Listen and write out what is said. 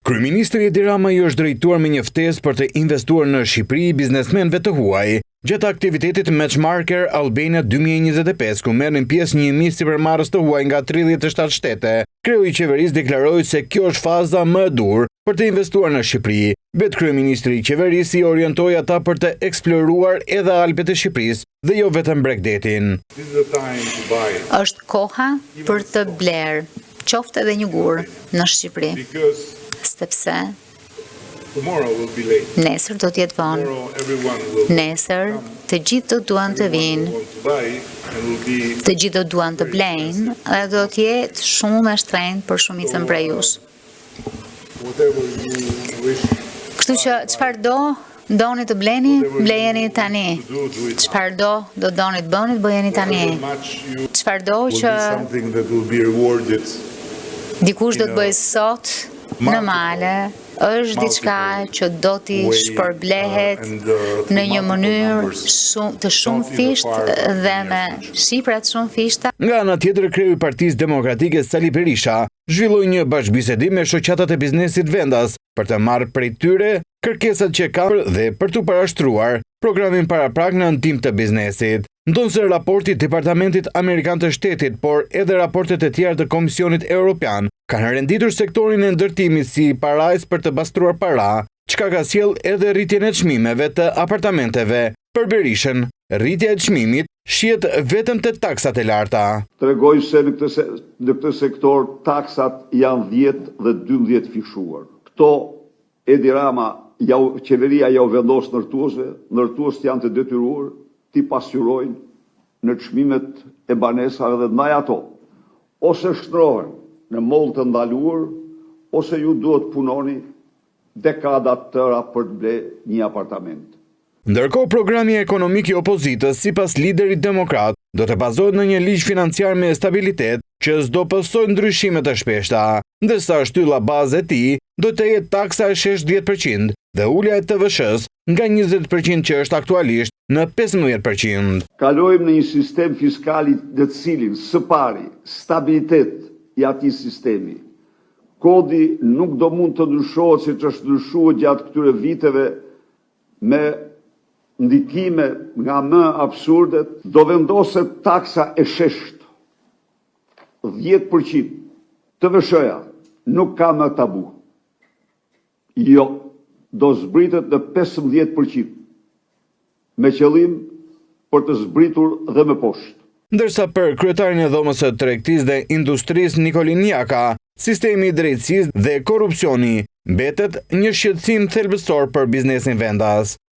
Kryeministri Edi Rama i është drejtuar me një ftesë për të investuar në Shqipëri biznesmenëve të huaj, gjatë aktivitetit Matchmaker Albania 2025, ku merrin pjesë 1000 sipërmarrës të huaj nga 37 shtete. Kreu i qeverisë deklaroi se kjo është faza më e dur për të investuar në Shqipëri. Vetë kryeministri i qeverisë i orientoi ata për të eksploruar edhe Alpet e Shqipërisë dhe jo vetëm Bregdetin. Është koha për të bler, qoftë edhe një gur në Shqipëri, sepse nesër do t'jetë vonë. Nesër të gjithë do duan të vinë, të gjithë do duan të blejnë dhe do t'jetë shumë e shtrenjtë për shumicën prej jush. Kështu që çfarë doni të bleni, blejeni tani. Çfarë do doni të bëni, bëjeni tani. Çfarë do që dikush do të bëjë sot në male, është diçka që do t'i shpërblehet në një mënyrë të shumë fisht dhe me shifra të shumë fishta. Nga ana tjetër, kreu i Partisë Demokratike Sali Berisha zhvilloi një bashkëbisedim me shoqatat e biznesit vendas për të marrë prej tyre kërkesat që kanë dhe për t'u parashtruar programin paraprak në ndihmë të biznesit. Ndonse raporti Departamentit Amerikan të Shtetit, por edhe raportet e tjera të Komisionit Evropian kanë renditur sektorin e ndërtimit si parajs për të pastruar para, çka ka sjell edhe rritjen e çmimeve të apartamenteve. Për Berishën, rritja e çmimit shihet vetëm te taksat e larta. Tregoj se në këtë sektor taksat janë 10 dhe 12 fishuar. Këto Edi Rama, qeveria ja u vendos ndërtuesve janë të detyruar t'i pasqyrojnë në çmimet e banesave dhe ndaj ato. Ose shtrohen në moll të ndaluar, ose ju duhet punoni dekada tëra për të ble një apartament. Ndërkohë, programi ekonomik i opozitës, sipas liderit demokrat, do të bazohet në një ligj financiar me stabilitet që s'do pësojë ndryshime të shpeshta, ndërsa shtylla bazë e tij do të jetë taksa e 60% dhe ulja e TVSH-s nga 20% që është aktualisht në 15%. Kalojmë në një sistem fiskal i të cilin së pari stabilitet i atij sistemi. Kodi nuk do mund të ndryshohet siç është ndryshuar gjatë këtyre viteve me ndikime nga më absurdet, do vendoset taksa e shesht 10%. TVSH-ja nuk ka më tabu. Jo, do zbritet në 15% me qëllim për të zbritur dhe më poshtë. Ndërsa për kryetarin e Dhomës së Tregtisë dhe Industrisë Nikolin Njaka, sistemi i drejtësisë dhe korrupsioni mbetet një shqetësim thelbësor për biznesin vendas.